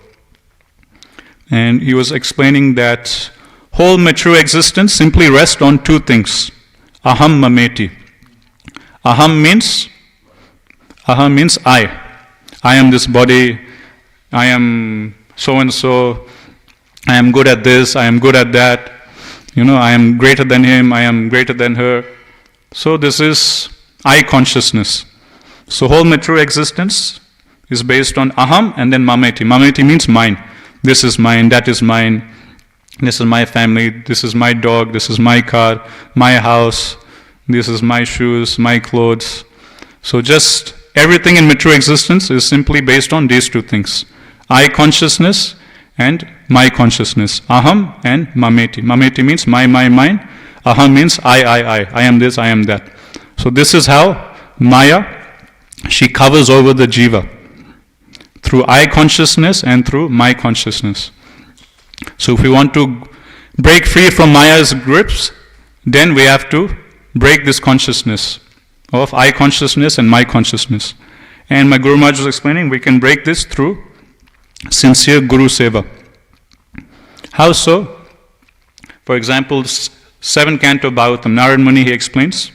And he was explaining that whole material existence simply rests on two things. Aham mameti. Aham means I. I am this body. I am so and so. I am good at this. I am good at that. I am greater than him. I am greater than her. So this is I consciousness. So whole material existence is based on aham and then mameti. Mameti means mine. This is mine, that is mine. This is my family, this is my dog, this is my car, my house, this is my shoes, my clothes. So just everything in material existence is simply based on these two things. I consciousness and my consciousness. Aham and mameti. Mameti means my, mine. Aham means I. I am this, I am that. So this is how Maya, she covers over the jiva through I consciousness and through my consciousness. So if we want to break free from Maya's grips, then we have to break this consciousness of I consciousness and my consciousness. And my Guru Maharaj was explaining, we can break this through sincere Guru Seva. How so? For example, 7th canto of Bhagavatam, Narad Muni, he explains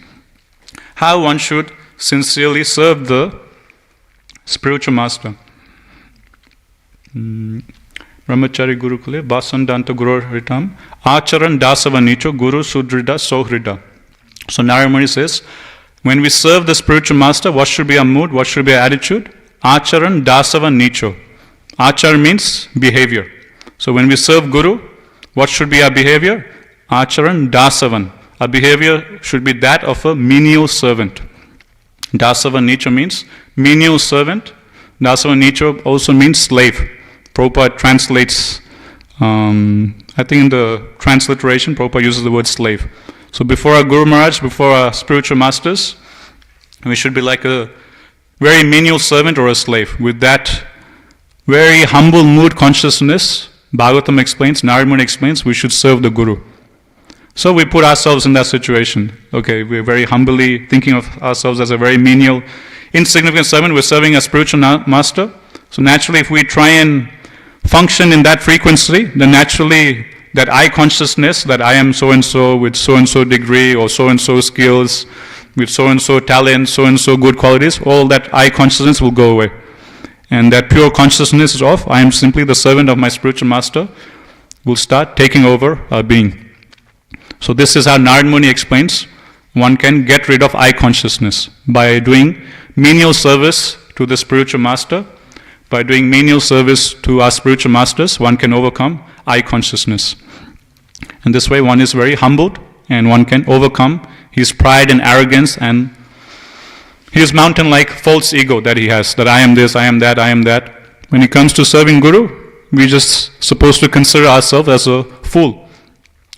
how one should sincerely serve the spiritual master. Brahmachari Gurukule, Basandanta Guru Ritam, Acharan Dasava Nicho, Guru Sudrida Sohrida. So Narad Muni says, when we serve the spiritual master, what should be our mood, what should be our attitude? Acharan Dasava Nicho. Achar means behavior. So when we serve Guru, what should be our behavior? Acharan Dasavan. Our behavior should be that of a menial servant. Dasava Nicho means menial servant. Dasava Nicho also means slave. Prabhupada translates, I think in the transliteration, Prabhupada uses the word slave. So before our Guru Maharaj, before our spiritual masters, we should be like a very menial servant or a slave. With that very humble mood consciousness, Bhagavatam explains, Narad Muni explains, we should serve the Guru. So we put ourselves in that situation. Okay, we're very humbly thinking of ourselves as a very menial, insignificant servant. We're serving a spiritual master. So naturally, if we try and function in that frequency, then naturally that I consciousness, that I am so-and-so with so-and-so degree or so-and-so skills, with so-and-so talent, so-and-so good qualities, all that I consciousness will go away. And that pure consciousness of I am simply the servant of my spiritual master will start taking over our being. So this is how Narad Muni explains one can get rid of I consciousness by doing menial service to the spiritual master. By doing menial service to our spiritual masters, one can overcome I consciousness. And this way one is very humbled and one can overcome his pride and arrogance and his mountain-like false ego that he has, that I am this, I am that, I am that. When it comes to serving Guru, we're just supposed to consider ourselves as a fool.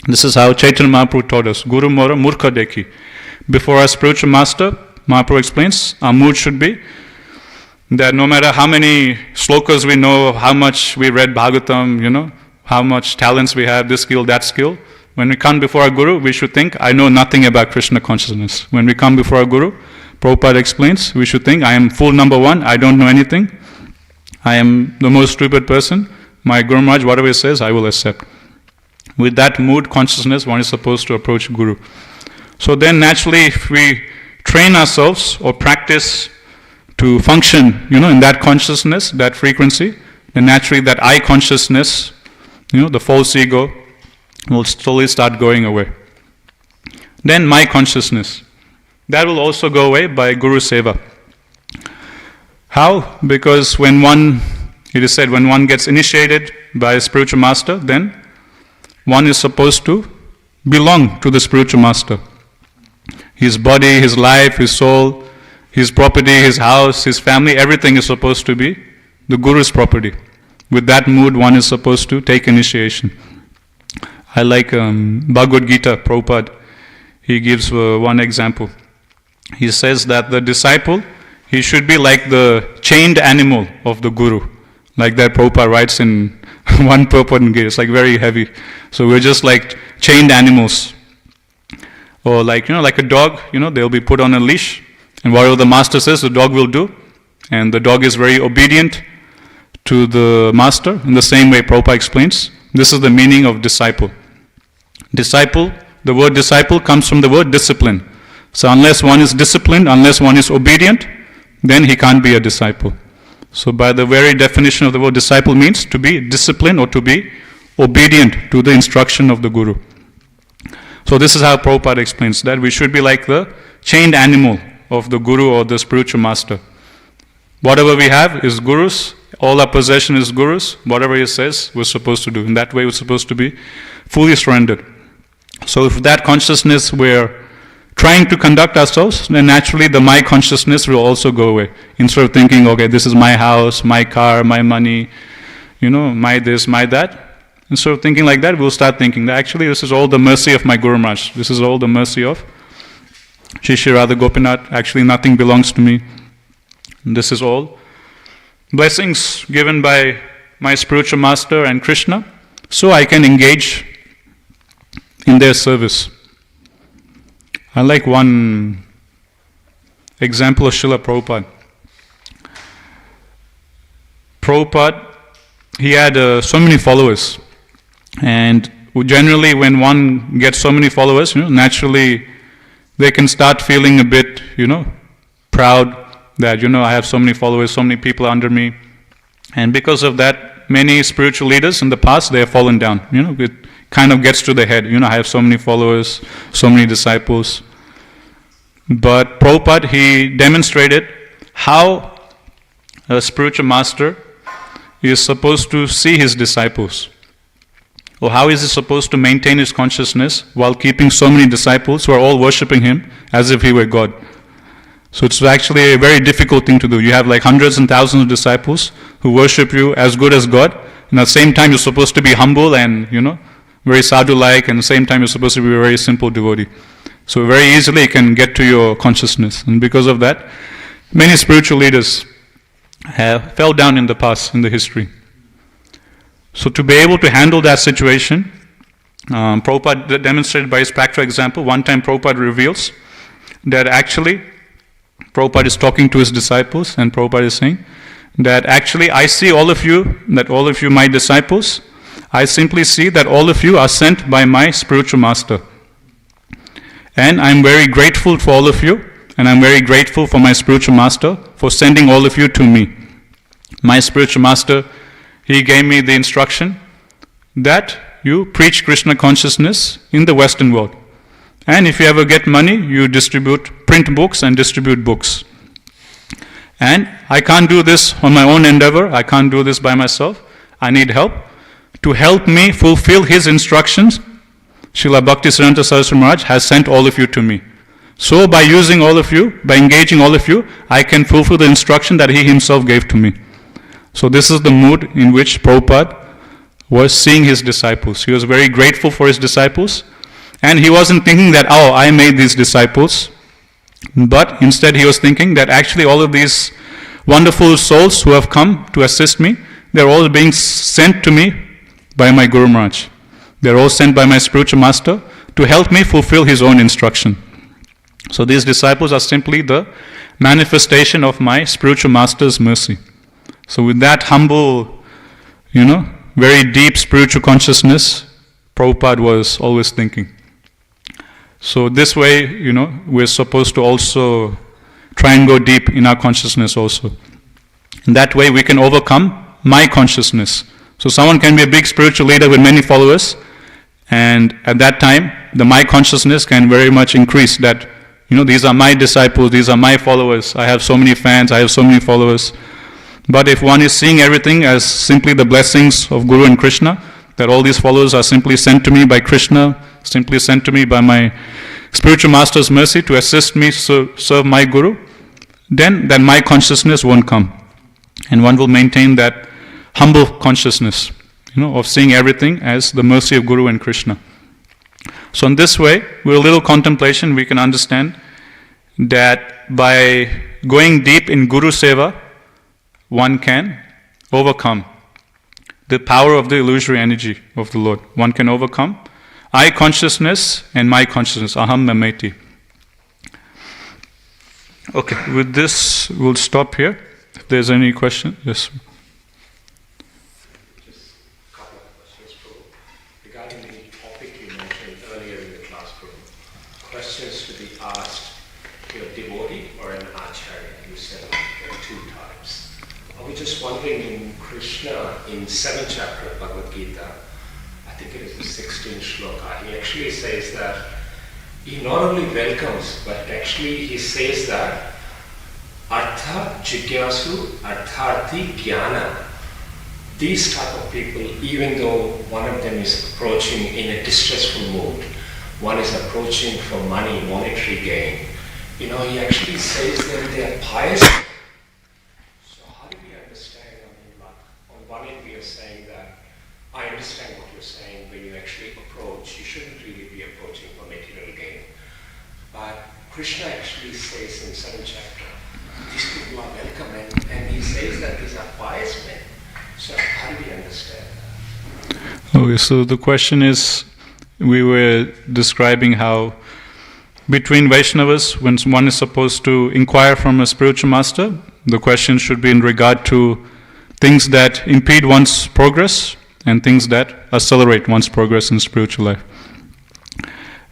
This is how Chaitanya Mahaprabhu taught us, Guru Mora Murkha Dekhi. Before our spiritual master, Mahaprabhu explains, our mood should be that no matter how many slokas we know, how much we read Bhagavatam, how much talents we have, this skill, that skill, when we come before our Guru, we should think, I know nothing about Krishna consciousness. When we come before our Guru, Prabhupada explains, we should think, I am fool number one, I don't know anything, I am the most stupid person, my Guru Maharaj, whatever he says, I will accept. With that mood consciousness, one is supposed to approach Guru. So then naturally, if we train ourselves or practice to function, in that consciousness, that frequency, then naturally that I consciousness, the false ego, will slowly start going away. Then my consciousness, that will also go away by Guru Seva. How? Because it is said, when one gets initiated by a spiritual master, then one is supposed to belong to the spiritual master. His body, his life, his soul, his property, his house, his family, everything is supposed to be the Guru's property. With that mood, one is supposed to take initiation. I like Bhagavad Gita, Prabhupada. He gives one example. He says that the disciple, he should be like the chained animal of the Guru. Like that Prabhupada writes in one purport, it's like very heavy. So we're just like chained animals. Or like a dog, they'll be put on a leash. And whatever the master says, the dog will do. And the dog is very obedient to the master. In the same way, Prabhupada explains, this is the meaning of disciple. Disciple, the word disciple comes from the word discipline. So unless one is disciplined, unless one is obedient, then he can't be a disciple. So by the very definition of the word disciple means to be disciplined or to be obedient to the instruction of the Guru. So this is how Prabhupada explains that we should be like the chained animal of the Guru or the spiritual master. Whatever we have is Guru's, all our possession is Guru's, whatever he says we're supposed to do. In that way we're supposed to be fully surrendered. So if that consciousness we're trying to conduct ourselves, then naturally the my consciousness will also go away. Instead of thinking, okay, this is my house, my car, my money, my this, my that. Instead of thinking like that, we'll start thinking that actually this is all the mercy of my Guru Maharaj. This is all the mercy of Shri Radha Gopinath. Actually nothing belongs to me. This is all blessings given by my spiritual master and Krishna, so I can engage in their service. I like one example of Srila Prabhupada. Prabhupada, he had so many followers, and generally when one gets so many followers, naturally they can start feeling a bit, proud that, I have so many followers, so many people under me. And because of that, many spiritual leaders in the past, they have fallen down. It kind of gets to the head. I have so many followers, so many disciples. But Prabhupada, he demonstrated how a spiritual master is supposed to see his disciples. Or how is he supposed to maintain his consciousness while keeping so many disciples who are all worshipping him as if he were God. So it's actually a very difficult thing to do. You have like hundreds and thousands of disciples who worship you as good as God, and at the same time you're supposed to be humble and, very sadhu-like, and at the same time you're supposed to be a very simple devotee. So very easily it can get to your consciousness. And because of that, many spiritual leaders have fell down in the past, in the history. So to be able to handle that situation, Prabhupada demonstrated by his practical example. One time Prabhupada reveals that actually Prabhupada is talking to his disciples, and Prabhupada is saying that actually I see all of you, that all of you my disciples, I simply see that all of you are sent by my spiritual master. And I'm very grateful for all of you, and I'm very grateful for my spiritual master for sending all of you to me. My spiritual master, he gave me the instruction that you preach Krishna consciousness in the Western world. And if you ever get money, you print books and distribute books. And I can't do this on my own endeavor. I can't do this by myself. I need help. To help me fulfill his instructions, Srila Bhaktisiddhanta Saraswati Maharaj has sent all of you to me. So by using all of you, by engaging all of you, I can fulfill the instruction that he himself gave to me. So this is the mood in which Prabhupada was seeing his disciples. He was very grateful for his disciples. And he wasn't thinking that, I made these disciples. But instead he was thinking that actually all of these wonderful souls who have come to assist me, they're all being sent to me by my Guru Maharaj. They're all sent by my spiritual master to help me fulfill his own instruction. So these disciples are simply the manifestation of my spiritual master's mercy. So with that humble, very deep spiritual consciousness, Prabhupada was always thinking. So this way, we're supposed to also try and go deep in our consciousness also. In that way we can overcome my consciousness. So someone can be a big spiritual leader with many followers, and at that time, the my consciousness can very much increase that, these are my disciples, these are my followers, I have so many fans, I have so many followers. But if one is seeing everything as simply the blessings of Guru and Krishna, that all these followers are simply sent to me by Krishna, simply sent to me by my spiritual master's mercy to assist me serve my Guru, then my consciousness won't come. And one will maintain that humble consciousness, of seeing everything as the mercy of Guru and Krishna. So in this way, with a little contemplation, we can understand that by going deep in Guru Seva, one can overcome the power of the illusory energy of the Lord. One can overcome I consciousness and my consciousness, aham mameti. Okay, with this we'll stop here. If there's any question, yes. Just a couple of questions, Prabhu. Regarding the topic you mentioned earlier in the class, Prabhu, questions to be asked to a devotee or an acharya. You said there are two types. I was just wondering, in Krishna, in 7th chapter of Bhagavad Gita, I think it is the 16th shloka, he actually says that he not only welcomes, but actually he says that Artha Jigyasu Artharthi Jnana. These type of people, even though one of them is approaching in a distressful mood, one is approaching for money, monetary gain, he actually says that they are pious. So how do we understand, on one end we are saying that, I understand what you're saying, when you actually approach, you shouldn't really be approaching for material gain. But Krishna actually says in 7th chapter these people are welcome, and he says that these are pious men. So how do we understand that? Okay, so the question is, we were describing how between Vaishnavas, when one is supposed to inquire from a spiritual master, the question should be in regard to things that impede one's progress and things that accelerate one's progress in spiritual life.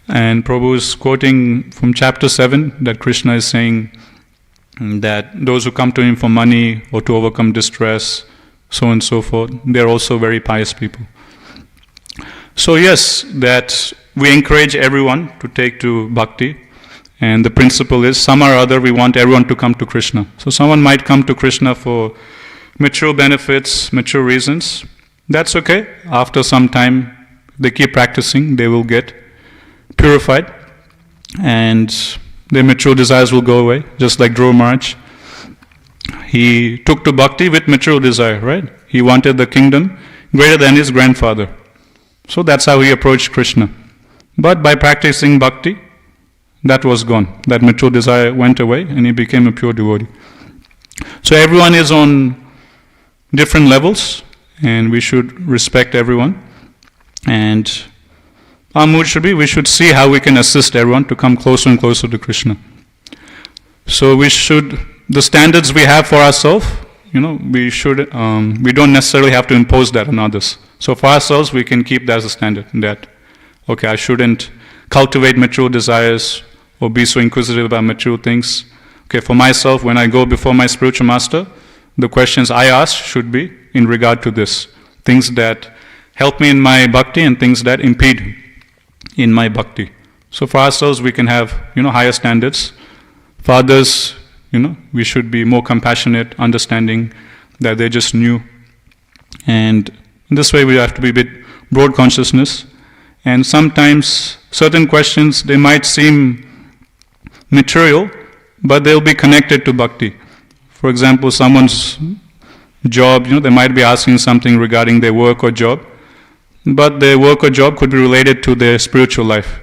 And Prabhu is quoting from chapter 7 that Krishna is saying that those who come to him for money or to overcome distress, so on and so forth, they're also very pious people. So yes, that we encourage everyone to take to bhakti, and the principle is some or other we want everyone to come to Krishna. So someone might come to Krishna for material benefits, material reasons. That's okay. After some time, they keep practicing, they will get purified, and their material desires will go away. Just like Dhruva Maharaj, he took to bhakti with material desire, right? He wanted the kingdom greater than his grandfather. So that's how he approached Krishna. But by practicing bhakti, that was gone. That material desire went away and he became a pure devotee. So everyone is on different levels and we should respect everyone. And our mood should be, we should see how we can assist everyone to come closer and closer to Krishna. So we should, the standards we have for ourselves, we don't necessarily have to impose that on others. So for ourselves, we can keep that as a standard, that, okay, I shouldn't cultivate material desires or be so inquisitive about material things. Okay, for myself, when I go before my spiritual master, the questions I ask should be in regard to this. Things that help me in my bhakti and things that impede in my bhakti. So for ourselves, we can have, higher standards. For others, we should be more compassionate, understanding that they're just new. And in this way, we have to be a bit broad consciousness. And sometimes certain questions, they might seem material, but they'll be connected to bhakti. For example, someone's job, they might be asking something regarding their work or job, but their work or job could be related to their spiritual life.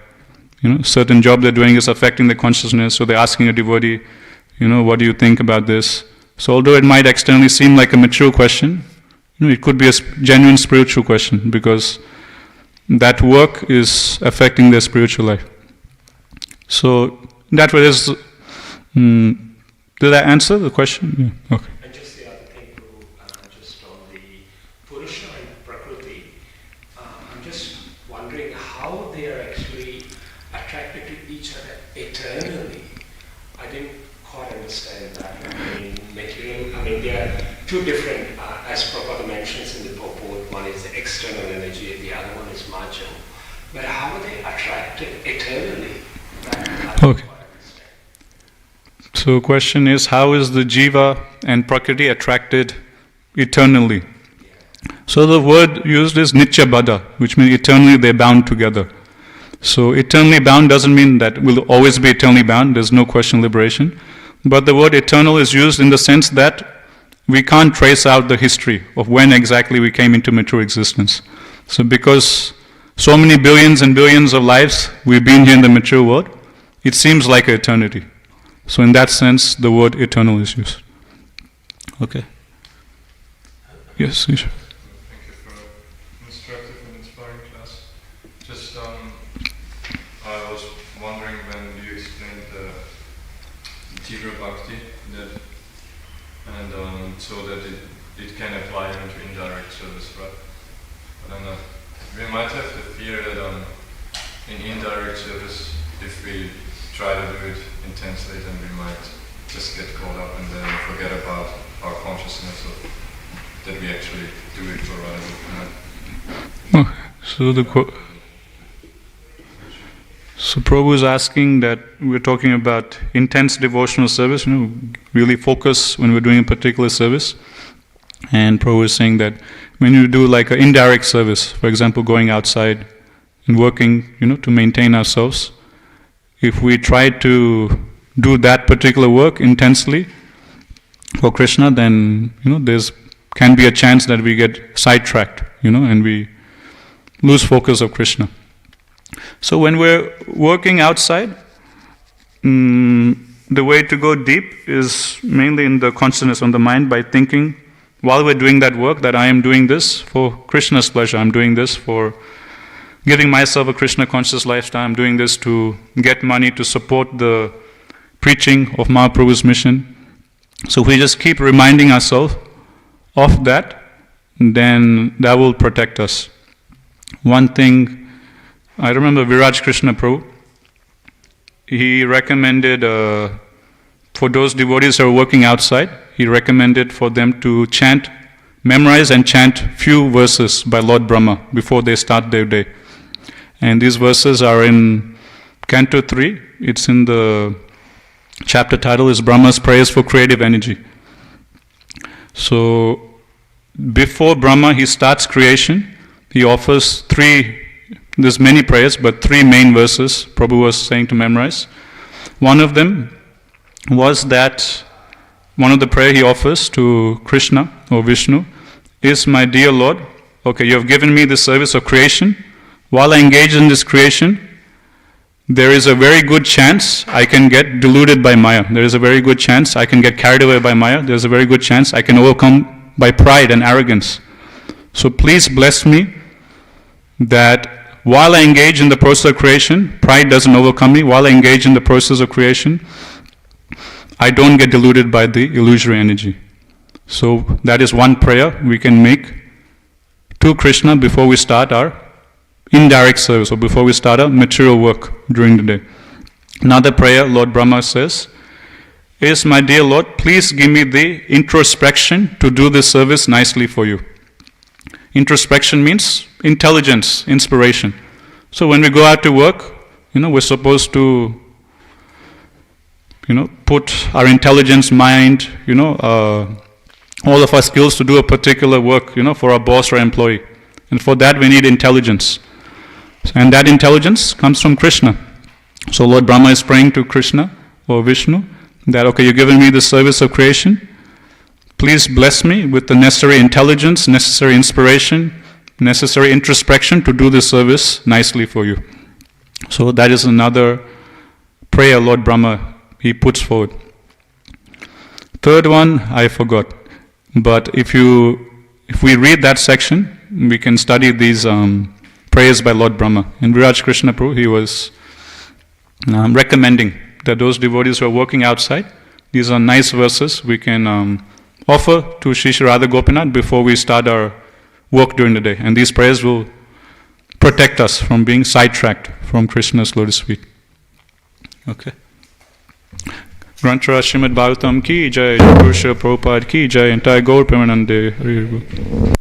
Certain job they're doing is affecting their consciousness, so they're asking a devotee, what do you think about this? So although it might externally seem like a material question, it could be a genuine spiritual question because that work is affecting their spiritual life. So that way is, did I answer the question? Yeah. Okay. And just the other thing, just on the Purusha and Prakriti, I'm just wondering how they are actually attracted to each other eternally. I didn't quite understand that. There are two different, as Prabhupada mentions in the purport, one is the external energy and the other one is marginal. But how are they attracted eternally? Okay. So question is, how is the jiva and prakriti attracted eternally? So the word used is nitya baddha, which means eternally they're bound together. So eternally bound doesn't mean that we'll always be eternally bound, there's no question of liberation. But the word eternal is used in the sense that we can't trace out the history of when exactly we came into material existence. So because so many billions and billions of lives we've been here in the material world, it seems like an eternity. So in that sense, the word eternal is used. Okay. Yes, Isha. Thank you for an instructive and inspiring class. Just, I was wondering when you explained the Tigre Bhakti, so that it can apply even to indirect service, right? But we might have the fear that in indirect service, if we try to do it intensely, then we might just get caught up and then forget about our consciousness of that we actually do it for other. Okay. So Prabhu is asking that we're talking about intense devotional service, really focus when we're doing a particular service. And Prabhu is saying that when you do like an indirect service, for example, going outside and working, to maintain ourselves, if we try to do that particular work intensely for Krishna, then, there's can be a chance that we get sidetracked, and we lose focus of Krishna. So when we're working outside, the way to go deep is mainly in the consciousness on the mind by thinking, while we're doing that work, that I am doing this for Krishna's pleasure. I'm doing this for giving myself a Krishna conscious lifestyle. I'm doing this to get money to support the preaching of Mahaprabhu's mission. So if we just keep reminding ourselves of that, then that will protect us. One thing, I remember Viraj Krishna Prabhu, he recommended for those devotees who are working outside, he recommended for them to memorize and chant few verses by Lord Brahma before they start their day. And these verses are in Canto 3. It's in the chapter title is Brahma's Prayers for Creative Energy. So before Brahma, he starts creation. He offers there's many prayers, but 3 main verses Prabhu was saying to memorize. One of them was that one of the prayer he offers to Krishna or Vishnu is, my dear Lord, okay, you have given me the service of creation. While I engage in this creation, there is a very good chance I can get deluded by Maya. There is a very good chance I can get carried away by Maya. There is a very good chance I can overcome by pride and arrogance. So please bless me that while I engage in the process of creation, pride doesn't overcome me. While I engage in the process of creation, I don't get deluded by the illusory energy. So that is one prayer we can make to Krishna before we start our indirect service or before we start our material work during the day. Another prayer Lord Brahma says is, my dear Lord, please give me the introspection to do this service nicely for you. Introspection means intelligence, inspiration. So when we go out to work, we're supposed to, put our intelligence, mind, all of our skills to do a particular work, for our boss or employee. And for that we need intelligence. And that intelligence comes from Krishna. So Lord Brahma is praying to Krishna or Vishnu that, okay, you've given me the service of creation. Please bless me with the necessary intelligence, necessary inspiration, necessary introspection to do this service nicely for you. So that is another prayer Lord Brahma, he puts forward. Third one, I forgot. But if we read that section, we can study these prayers by Lord Brahma. In Viraj Krishna Prabhu, he was recommending that those devotees who are working outside, these are nice verses we can offer to Shri Shri Radha Gopinath before we start our work during the day. And these prayers will protect us from being sidetracked from Krishna's lotus feet. Okay. Granthara Srimad Bhagavatam ki jai, Purusha Prabhupada ki jai, entire Gaur Premanande.